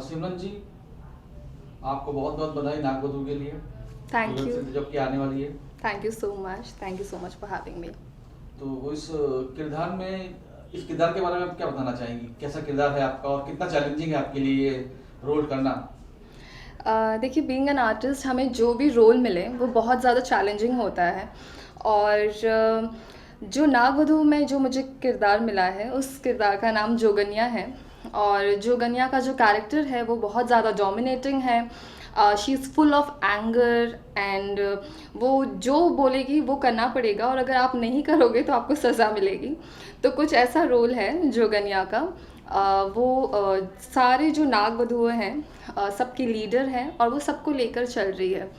सिमरन जी, आपको बहुत बहुत बधाई नागवधु के लिए थैंक जो यू। जब की आने वाली है। Thank you so much. Thank you so much for having me. तो किरदार में इस किरदार के बारे में आप क्या बताना चाहेंगी? कैसा किरदार है आपका और कितना चैलेंजिंग है आपके लिए ये रोल करना? देखिए, बीइंग एन आर्टिस्ट हमें जो भी रोल मिले वो बहुत ज़्यादा चैलेंजिंग होता है। और जो नागवधु में जो मुझे किरदार मिला है उस किरदार का नाम जोगन्या है। और जोगन्या का जो कैरेक्टर है वो बहुत ज़्यादा डोमिनेटिंग है। She is full of anger and वो जो बोलेगी वो करना पड़ेगा, और अगर आप नहीं करोगे तो आपको सज़ा मिलेगी। तो कुछ ऐसा रोल है जोगन्या का। सारे जो नाग वधुएं हैं सबकी लीडर है और वो सबको लेकर चल रही है।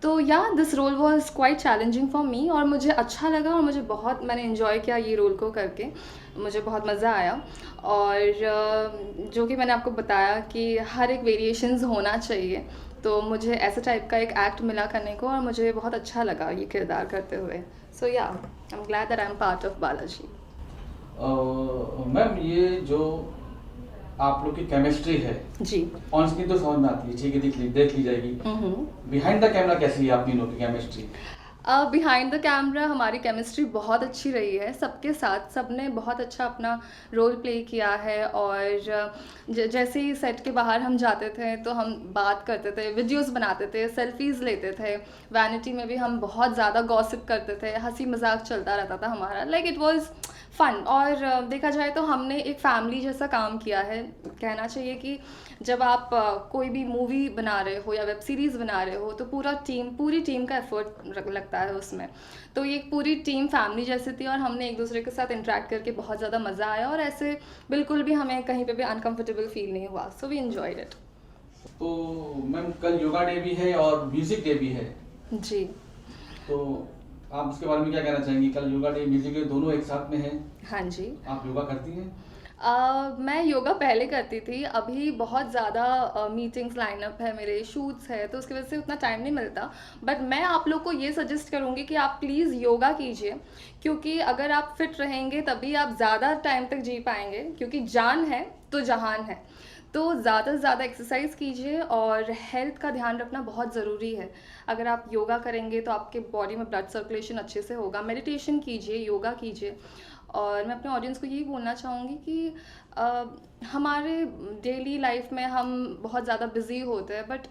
तो yeah this role was quite challenging for me, और मुझे अच्छा लगा और मैंने इन्जॉय किया ये रोल को करके। मुझे बहुत मज़ा आया। और जो कि मैंने आपको बताया कि हर एक वेरिएशंस होना चाहिए, तो मुझे ऐसे टाइप का एक एक्ट मिला करने को और मुझे बहुत अच्छा लगा ये किरदार करते हुए। सो या I am glad that I am part of Balaji. Ma'am, ये जो आप लोग की केमिस्ट्री है जी। ऑन स्क्रीन तो समझ में आती है, ठीक है, देख ली जाएगी। बिहाइंड द कैमरा कैसी है आप तीनों की केमिस्ट्री? बिहाइंड द कैमरा हमारी केमिस्ट्री बहुत अच्छी रही है सबके साथ। सबने बहुत अच्छा अपना रोल प्ले किया है। और जैसे ही सेट के बाहर हम जाते थे तो हम बात करते थे, वीडियोस बनाते थे, सेल्फीज़ लेते थे। वैनिटी में भी हम बहुत ज़्यादा गॉसिप करते थे, हंसी मजाक चलता रहता था हमारा। लाइक इट वाज फ़न। और देखा जाए तो हमने एक फैमिली जैसा काम किया है। कहना चाहिए कि जब आप कोई भी मूवी बना रहे हो या वेब सीरीज़ बना रहे हो तो पूरी टीम का एफर्ट लगता है उसमें। तो ये एक पूरी टीम फैमिली जैसी थी और हमने एक दूसरे के साथ इंटरेक्ट करके बहुत ज़्यादा मज़ा आया, और ऐसे बिल्कुल भी हमें कहीं पे भी अनकंफर्टेबल फील नहीं हुआ। So we enjoyed it. तो मैम, कल योगा डे भी है और म्यूजिक डे भी है, जी। तो आप उसके बारे में क्या कहना चाहेंगी? कल योगा डे म्यूजिक डे दोनों एक साथ में है। हाँ जी। आप योगा करती हैं? मैं योगा पहले करती थी। अभी बहुत ज़्यादा मीटिंग्स लाइनअप है, मेरे शूट्स है, तो उसकी वजह से उतना टाइम नहीं मिलता। बट मैं आप लोग को ये सजेस्ट करूँगी कि आप प्लीज़ योगा कीजिए, क्योंकि अगर आप फिट रहेंगे तभी आप ज़्यादा टाइम तक जी पाएंगे, क्योंकि जान है तो जहान है। तो ज़्यादा से ज़्यादा एक्सरसाइज कीजिए और हेल्थ का ध्यान रखना बहुत ज़रूरी है। अगर आप योगा करेंगे तो आपके बॉडी में ब्लड सर्कुलेशन अच्छे से होगा। मेडिटेशन कीजिए, योगा कीजिए। और मैं अपने ऑडियंस को यही बोलना चाहूँगी कि अ, हमारे डेली लाइफ में हम बहुत ज़्यादा बिजी होते हैं, बट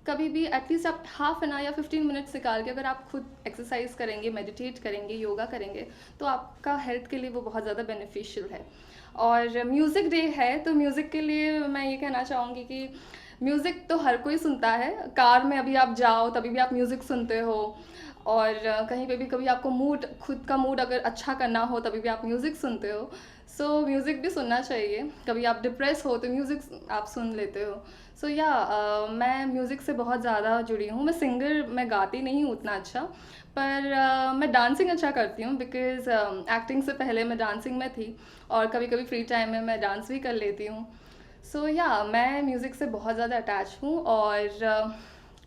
कभी भी एटलीस्ट आप हाफ एन आवर या 15 मिनट्स निकाल के अगर आप खुद एक्सरसाइज करेंगे, मेडिटेट करेंगे, योगा करेंगे, तो आपका हेल्थ के लिए वो बहुत ज़्यादा बेनिफिशियल है। और म्यूज़िक डे है तो म्यूज़िक के लिए मैं ये कहना चाहूँगी कि म्यूज़िक तो हर कोई सुनता है। कार में अभी आप जाओ तभी भी आप म्यूज़िक सुनते हो। और कहीं पे भी कभी आपको खुद का मूड अगर अच्छा करना हो तभी भी आप म्यूज़िक सुनते हो। सो म्यूज़िक भी सुनना चाहिए। कभी आप डिप्रेस हो तो म्यूज़िक आप सुन लेते हो। सो या मैं म्यूज़िक से बहुत ज़्यादा जुड़ी हूँ। मैं गाती नहीं हूँ उतना अच्छा, पर मैं डांसिंग अच्छा करती हूँ, बिकॉज़ एक्टिंग से पहले मैं डांसिंग में थी और कभी कभी फ्री टाइम में मैं डांस भी कर लेती हूँ। सो या मैं म्यूज़िक से बहुत ज़्यादा अटैच हूँ। और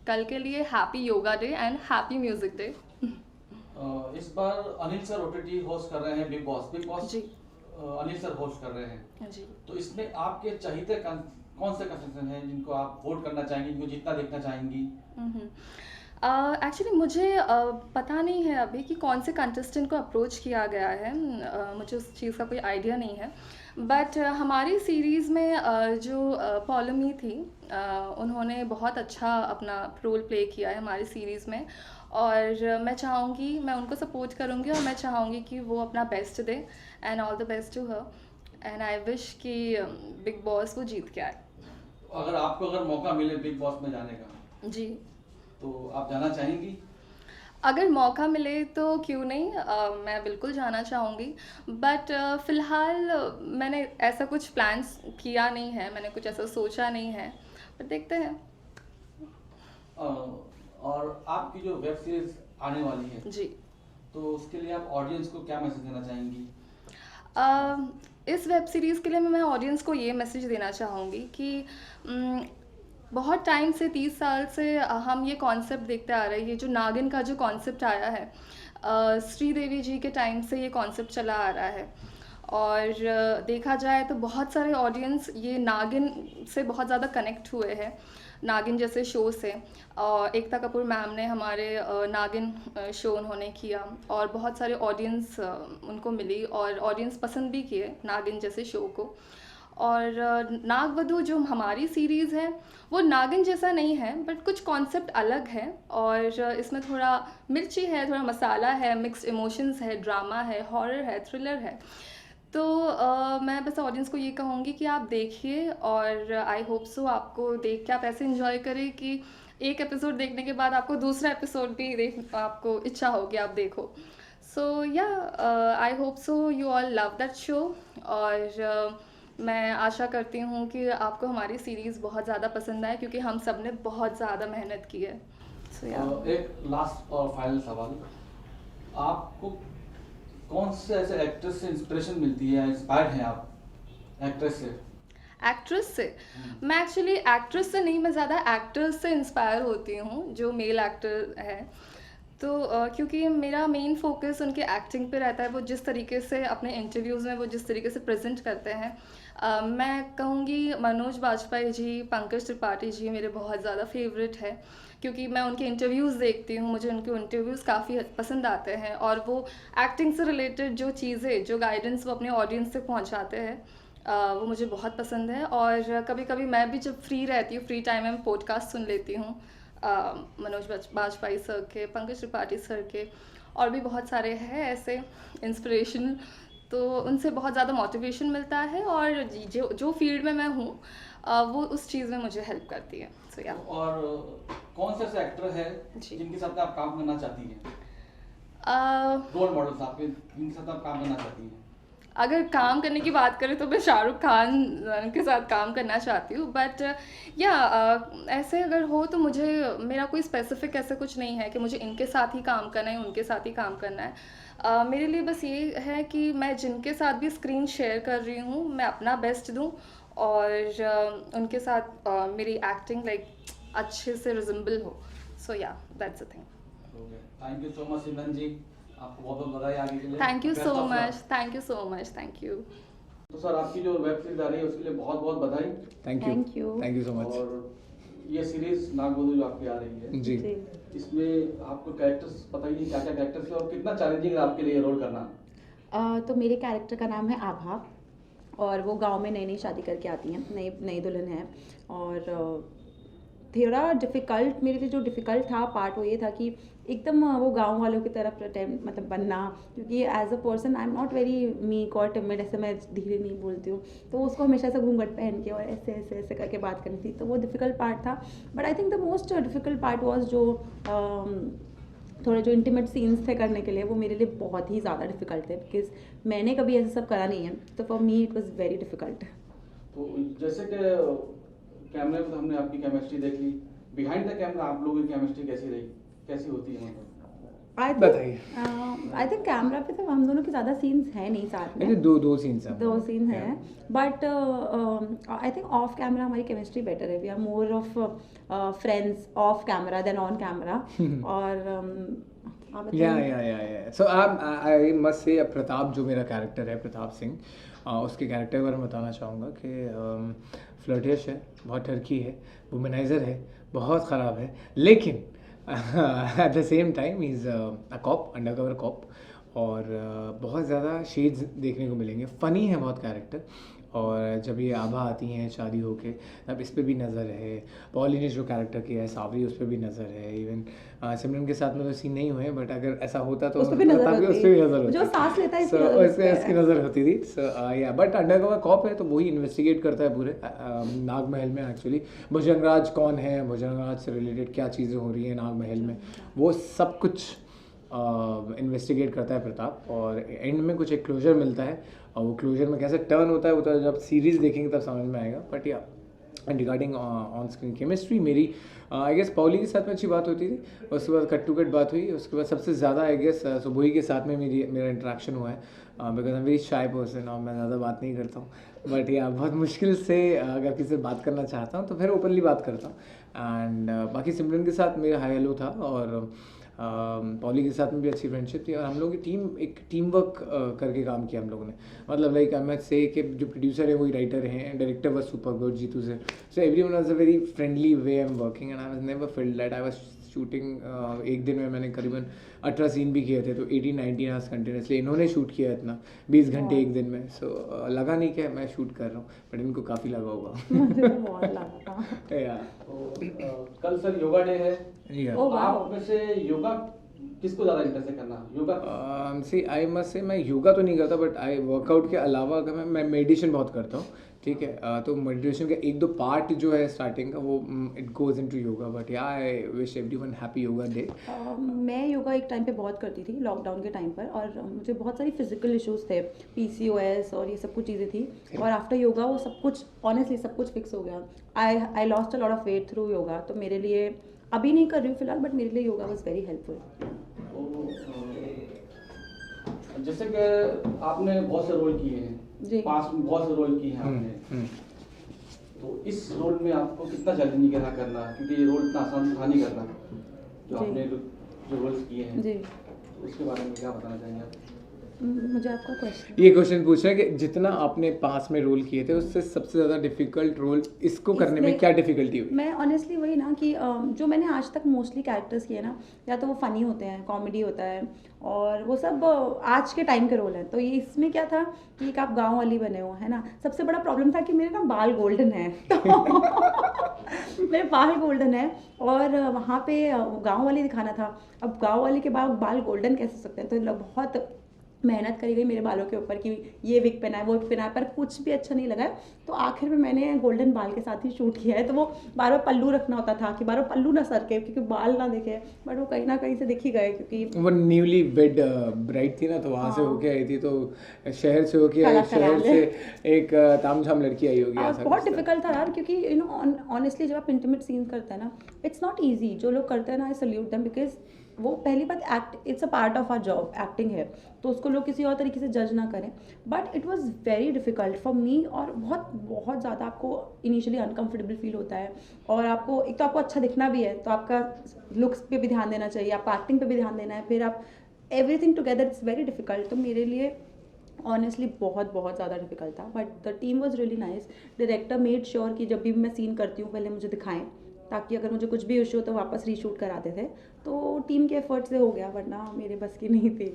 कल के लिए happy yoga day and happy music day. इस बार अनिल सर ओटीटी होस्ट कर रहे हैं बिग बॉस जी। अनिल सर होस्ट कर रहे हैं। जी। तो इसमें आपके चहीते कौन से कंटेस्टेंट हैं जिनको आप वोट करना चाहेंगी, जिनको जीतना देखना चाहेंगी? एक्चुअली मुझे पता नहीं है अभी कि कौन से कंटेस्टेंट को अप्रोच किया गया है। मुझे उस चीज़ का कोई आइडिया नहीं है। बट हमारी सीरीज़ में जो पॉलमी थी, उन्होंने बहुत अच्छा अपना रोल प्ले किया है हमारी सीरीज़ में। और मैं उनको सपोर्ट करूँगी और मैं चाहूँगी कि वो अपना बेस्ट दे। And all the best to her. And I wish कि बिग बॉस वो जीत के आए। अगर मौका मिले बिग बॉस में जाने का, जी। तो आप जाना चाहेंगी? अगर मौका मिले तो क्यों नहीं, मैं बिल्कुल जाना चाहूँगी। बट फ़िलहाल मैंने ऐसा कुछ प्लान्स किया नहीं है, मैंने कुछ ऐसा सोचा नहीं है। पर देखते हैं। अ, और आपकी जो वेब सीरीज आने वाली है, जी। तो उसके लिए आप ऑडियंस को क्या मैसेज देना चाहेंगी? इस वेब सीरीज़ के लिए मैं ऑडियंस को ये मैसेज देना चाहूँगी कि उम, बहुत टाइम से 30 साल से हम ये कॉन्सेप्ट देखते आ रहे हैं। ये जो नागिन का जो कॉन्सेप्ट आया है, श्रीदेवी जी के टाइम से ये कॉन्सेप्ट चला आ रहा है। और देखा जाए तो बहुत सारे ऑडियंस ये नागिन से बहुत ज़्यादा कनेक्ट हुए हैं, नागिन जैसे शो से। और एकता कपूर मैम ने हमारे नागिन शो उन्होंने किया और बहुत सारे ऑडियंस उनको मिली और ऑडियंस पसंद भी किए नागिन जैसे शो को। और नागवधु जो हमारी सीरीज़ है वो नागिन जैसा नहीं है, बट कुछ कॉन्सेप्ट अलग है और इसमें थोड़ा मिर्ची है, थोड़ा मसाला है, मिक्स्ड इमोशंस है, ड्रामा है, हॉरर है, थ्रिलर है। तो मैं बस ऑडियंस को ये कहूँगी कि आप देखिए और आई होप सो आपको देख के आप ऐसे इन्जॉय करें कि एक एपिसोड देखने के बाद आपको दूसरा एपिसोड भी देख आपको इच्छा हो कि आप देखो। सो या I hope so you all love that show. और मैं आशा करती हूँ कि आपको हमारी सीरीज़ बहुत ज़्यादा पसंद आए क्योंकि हम सब ने बहुत ज़्यादा मेहनत की है। सो या एक लास्ट और फाइनल सवाल, आपको कौन से ऐसे एक्ट्रेस से इंस्पिरेशन मिलती है, इंस्पायर्ड हैं आप एक्ट्रेस से? एक्ट्रेस से मैं एक्चुअली एक्ट्रेस से नहीं, मैं ज़्यादा एक्टर्स से इंस्पायर होती हूँ जो मेल एक्टर है। तो क्योंकि मेरा मेन फोकस उनके एक्टिंग पे रहता है, वो जिस तरीके से अपने इंटरव्यूज़ में वो जिस तरीके से प्रेजेंट करते हैं। मैं कहूँगी मनोज बाजपेयी जी, पंकज त्रिपाठी जी मेरे बहुत ज़्यादा फेवरेट है क्योंकि मैं उनके इंटरव्यूज़ देखती हूँ, मुझे उनके इंटरव्यूज़ काफ़ी पसंद आते हैं और वो एक्टिंग से रिलेटेड जो चीज़ें, जो गाइडेंस वो अपने ऑडियंस तक पहुँचाते हैं वो मुझे बहुत पसंद है। और कभी कभी मैं भी जब फ्री रहती हूँ, फ्री टाइम में मैं पॉडकास्ट सुन लेती हूँ मनोज बाजपेयी सर के, पंकज त्रिपाठी सर के, और भी बहुत सारे हैं ऐसे इंस्पिरेशन। तो उनसे बहुत ज़्यादा मोटिवेशन मिलता है और जो फील्ड में मैं हूँ वो उस चीज़ में मुझे हेल्प करती है। सो या और कौन से ऐसे एक्टर है जी। जिनके साथ आप काम करना चाहती हैं, अ, रोल मॉडल्स आपके जिनके साथ आप काम करना चाहती हैं? अगर काम करने की बात करें तो मैं शाहरुख खान के साथ काम करना चाहती हूँ, बट या ऐसे अगर हो तो मुझे, मेरा कोई स्पेसिफिक ऐसा कुछ नहीं है कि मुझे इनके साथ ही काम करना है, उनके साथ ही काम करना है। मेरे लिए बस ये है कि मैं जिनके साथ भी स्क्रीन शेयर कर रही हूँ मैं अपना बेस्ट दूँ और उनके साथ मेरी एक्टिंग लाइक अच्छे से रिजेंबल हो। So yeah that's the thing. Thank you so much Simran ji, आपको बहुत बहुत बधाई आगे के लिए। Thank you Best so of luck। Much, thank you so much, thank you. तो सर आपकी जो वेब सीरीज आ रही है उसके लिए बहुत बहुत बधाई। Thank you so much. और ये सीरीज नागवधु जो आपकी आ रही है जी इसमें आपको कैरेक्टर्स बताइए, क्या क्या कैरेक्टर्स है और कितना चैलेंजिंग है आपके लिए रोल करना? तो मेरे कैरेक्टर का नाम है आभा और वो गांव में नई नई शादी करके आती हैं, नई नई दुल्हन है। और थोड़ा डिफ़िकल्ट, मेरे लिए जो डिफ़िकल्ट था पार्ट वो ये था कि एकदम वो गांव वालों की तरफ प्रेटेंड मतलब बनना, क्योंकि as a person I am not very meek और टिमिड, ऐसे मैं धीरे नहीं बोलती हूँ, तो उसको हमेशा ऐसे घूंघट पहन के और ऐसे ऐसे ऐसे करके बात करनी थी, तो वो डिफ़िकल्ट पार्ट था। But I think the most difficult part was जो थोड़े जो इंटीमेट सीन्स थे करने के लिए, वो मेरे लिए बहुत ही ज़्यादा डिफ़िकल्ट थे बिकॉज मैंने कभी ऐसा सब करा नहीं है, तो for me it was very difficult. तो जैसे कि कैमरे पे हमने आपकी केमिस्ट्री देख ली, बिहाइंड द कैमरा आप लोगों की केमिस्ट्री कैसी रही, कैसी होती है मतलब? आई थिंक कैमरा पे तो हम दोनों के ज़्यादा सीन्स हैं नहीं साथ में, दो सीन्स हैं, दो सीन हैं, but I think off camera हमारी केमिस्ट्री बेटर है। We are more of friends off camera than on camera. और so I must say Pratap जो मेरा कैरेक्टर है, प्रताप सिंह, उसके कैरेक्टर के बारे में बताना चाहूँगा कि फ्लर्टिश है, बहुत टर्की है, वुमनाइजर है, बहुत ख़राब है, लेकिन at the same time he is a cop, undercover cop, और बहुत ज़्यादा शेड्स देखने को मिलेंगे। फ़नी है बहुत कैरेक्टर। और जब ये आभा आती हैं शादी होके, तब इस पे भी नज़र है। पॉली ने जो कैरेक्टर किया है सावरी, उस पर भी नज़र है। इवन सिमरन के साथ में तो सीन नहीं हुए, बट अगर ऐसा होता तो उस पे भी नज़र होती, जो सांस लेता है इसकी नज़र होती थी। या बट अंडरकवर कॉप है तो वही इन्वेस्टिगेट करता है पूरे नाग महल में। एक्चुअली भुजंगराज कौन है, भुजंगराज से रिलेटेड क्या चीज़ें हो रही हैं नाग महल में, वो सब कुछ इन्वेस्टिगेट करता है प्रताप। और एंड में कुछ एक क्लोजर मिलता है, और वो क्लोजर में कैसे टर्न होता है वो तो जब सीरीज़ देखेंगे तब समझ में आएगा। बट या रिगार्डिंग ऑन स्क्रीन केमिस्ट्री मेरी आई गेस पॉली के साथ में अच्छी बात होती थी, उसके बाद कट टू कट बात हुई, उसके बाद सबसे ज़्यादा आई गेस सुबोही के साथ में मेरा इंटरेक्शन हुआ है, because I am very shy person और मैं ज़्यादा बात नहीं करता हूँ। बट या बहुत मुश्किल से अगर किसी से बात करना चाहता हूँ तो फिर ओपनली बात करता हूँ। एंड बाकी सिमरन के साथ मेरा हाई हेलो था, और पॉली के साथ में भी अच्छी फ्रेंडशिप थी और हम लोगों की टीम वर्क करके काम किया हम लोगों ने. मतलब लाइक आई मस्ट से कि जो प्रोड्यूसर है वही राइटर हैं, director was super good Jeetu sir. So everyone was a very friendly way I am working and I was never feeled that. I was shooting एक दिन में मैंने करीबन 18 सीन भी किए थे, तो 18-19 आवर्स कंटिन्यूसली इन्होंने शूट किया इतना 20 घंटे एक दिन में. सो लगा नहीं कि मैं शूट कर रहा हूँ, बट इनको काफ़ी लगा होगा. मुझे तो बहुत लगा था। या तो कल सर योगा डे है. या ओ वाह। आप में से योगा किसको ज़्यादा इंटरेस्ट है करना योगा? सी आई मस्ट से मैं योगा तो नहीं करता, बट आई वर्कआउट के अलावा अगर मैं मेडिटेशन बहुत करता हूँ. ठीक है, तो मेडिटेशन का 1-2 पार्ट जो है स्टार्टिंग का वो it goes into yoga. But yeah I wish everyone happy yoga day. मैं योगा एक टाइम पे बहुत करती थी लॉकडाउन के टाइम पर, और मुझे बहुत सारी फिजिकल इश्यूज थे, PCOS और ये सब कुछ चीज़ें थी, और आफ्टर योगा वो सब कुछ ऑनेस्टली सब कुछ फिक्स हो गया. I lost a lot of weight through yoga. तो मेरे लिए अभी नहीं कर रही हूँ फिलहाल, बट मेरे लिए योगा वॉज वेरी हेल्पफुल. जैसे कि आपने बहुत से रोल किए हैं, जी. पास्ट में बहुत से रोल किए हैं आपने, तो इस रोल में आपको कितना चैलेंजिंग रहा करना, क्योंकि ये रोल इतना आसान था नहीं करना जो जी. आपने जो रोल्स किए हैं, जी. तो उसके बारे में क्या बताना चाहेंगे आप? मुझे आपका क्वेश्चन ये क्वेश्चन पूछ रहा है कि जितना आपने पास में रोल किए थे उससे सबसे ज़्यादा डिफिकल्ट रोल इसको करने में इसमें- क्या डिफिकल्टी हुई? मैं ऑनेस्टली वही ना कि जो मैंने आज तक मोस्टली कैरेक्टर्स किए ना, या तो वो फ़नी होते हैं, कॉमेडी होता है, और वो सब आज के टाइम के रोल हैं. तो ये इसमें क्या था कि एक आप गांव वाली बने हो, है ना. सबसे बड़ा प्रॉब्लम था कि मेरे ना बाल गोल्डन है. तो मेरे बाल गोल्डन है, और वहाँ पे गांव वाली दिखाना था. अब गांव वाली के बाद बाल गोल्डन कैसे हो सकते हैं. तो बहुत मेहनत करी गई मेरे बालों के ऊपर कि ये विग पहना है, वो विग पहना है, पर कुछ भी अच्छा नहीं लगा. तो आखिर में मैंने गोल्डन बाल के साथ ही शूट किया है. तो वो बार बार पल्लू रखना होता था कि बार बार पल्लू ना सरके, क्योंकि बाल ना दिखे, बट वो कहीं ना कहीं से दिख ही गए, क्योंकि वो न्यूली वेड ब्राइड थी ना, तो वहाँ से हाँ. होके आई थी, तो शहर से होके आई, काला शहर कराले. से एक तामझाम लड़की आई होगी ऐसा बहुत कुछ था. डिफिकल्ट था यार, क्योंकि यू नो ऑनेस्टली जब आप इंटीमेट सीन करते हैं ना, इट्स नॉट ईजी. जो लोग करते हैं ना, आई सल्यूट देम, बिकॉज वो पहली बात act it's a part of our job, acting है, तो उसको लोग किसी और तरीके से जज ना करें. But it was very difficult for me, और बहुत बहुत ज़्यादा आपको इनिशियली अनकंफर्टेबल फील होता है, और आपको एक तो आपको अच्छा दिखना भी है, तो आपका लुक्स पे भी ध्यान देना चाहिए, आपको एक्टिंग पे भी ध्यान देना है, फिर आप everything together it's very difficult. तो मेरे लिए ऑनेस्टली बहुत बहुत ज़्यादा डिफिकल्ट था, but the team was really nice. Director made sure कि जब भी मैं सीन करती हूँ पहले मुझे दिखाएं, ताकि अगर मुझे कुछ भी इशू हो तो वापस रीशूट कराते थे. तो टीम के एफर्ट से हो गया, वरना मेरे बस की नहीं थी.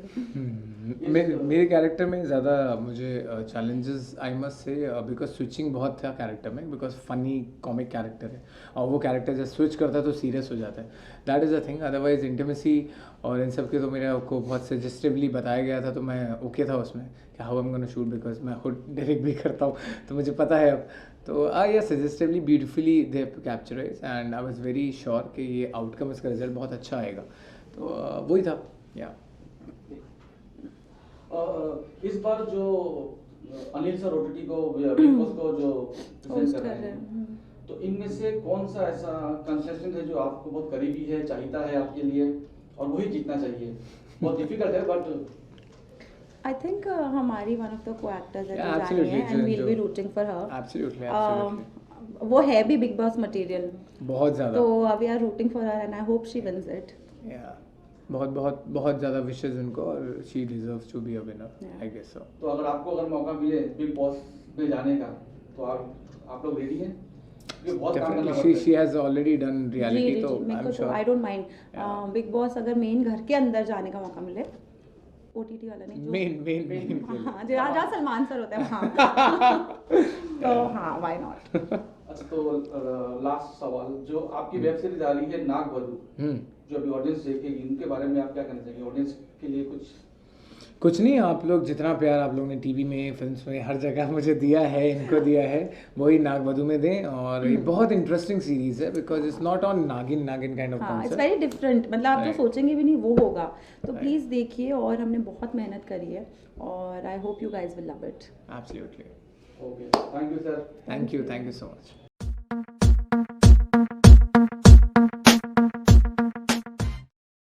मेरे कैरेक्टर में ज़्यादा मुझे challenges I must say, because switching बहुत था कैरेक्टर में, बिकॉज फनी कॉमिक कैरेक्टर है, और वो कैरेक्टर जब स्विच करता है तो सीरियस हो जाता है. That is a thing. Otherwise intimacy और इन सब के तो मेरे को बहुत सजेस्टिवली बताया गया था, तो मैं ओके था उसमें कि how I am gonna shoot, because मैं खुद डायरेक्ट भी करता हूँ, तो मुझे पता है अब. तो yeah suggestively beautifully they capturize, and I was very sure कि ये आउटकम, इसका रिजल्ट बहुत अच्छा आएगा. तो वही था. या इस बार जो अनिल सर OTT को बिग बॉस को जो present Host कर कर रहे रहे हैं, हैं. तो इनमें से कौन सा ऐसा कंटेस्टेंट है जो आपको बहुत करीबी है, चाहता है आपके लिए, और वही जीतना चाहिए? बहुत डिफिकल्ट है, बट आई थिंक हमारी one of the co actors है Yeah, जो जानी absolutely, है, एंड वील बी जो- रूटिंग फॉर हर. एब्सोल्युटली वो है भी बिग बॉस मटेरियल, बहुत ज़्यादा. तो we are rooting for her, and I hope she wins it. Yeah बहुत बहुत बहुत ज़्यादा विशेष उनको, और she deserves to be a winner, Yeah. I guess so. तो अगर मौका मिले बिग बॉस में जाने का, तो आप लोग रेडी हैं? क्योंकि बहुत काम करना डेफिनेटली पड़ता है. She has already done reality, तो आई मेरे एम को तो sure. I don't mind. Yeah. Big boss अगर मेन घर के अंदर जाने का मौका मिले, OTT वाला नहीं, जो मेन हाँ, जहाँ सलमान सर होते हैं वहाँ. तो हाँ, व्हाई नॉट. अच्छा, तो लास्ट सवाल, जो आपकी वेब सीरीज आ रही है नागवधु, जो अभी ऑडियंस देखेगी, उनके बारे में आप क्या कहना चाहेंगे? ऑडियंस के लिए कुछ नहीं, आप लोग जितना प्यार आप लोगों ने टीवी में, फिल्म्स में, हर जगह मुझे दिया है, इनको दिया है, वही नागवधु में दें. और ये बहुत इंटरेस्टिंग सीरीज है, बिकॉज इट्स नॉट ऑन नागिन काइंड ऑफ हाँ, इट्स कॉन्सेप्ट. Very different. मतलब आप जो Right. सोचेंगे भी नहीं वो होगा. तो Right. प्लीज़ देखिए, और हमने बहुत मेहनत करी है, और I hope you guys will love it. Absolutely. Okay, thank you sir. Thank you so much.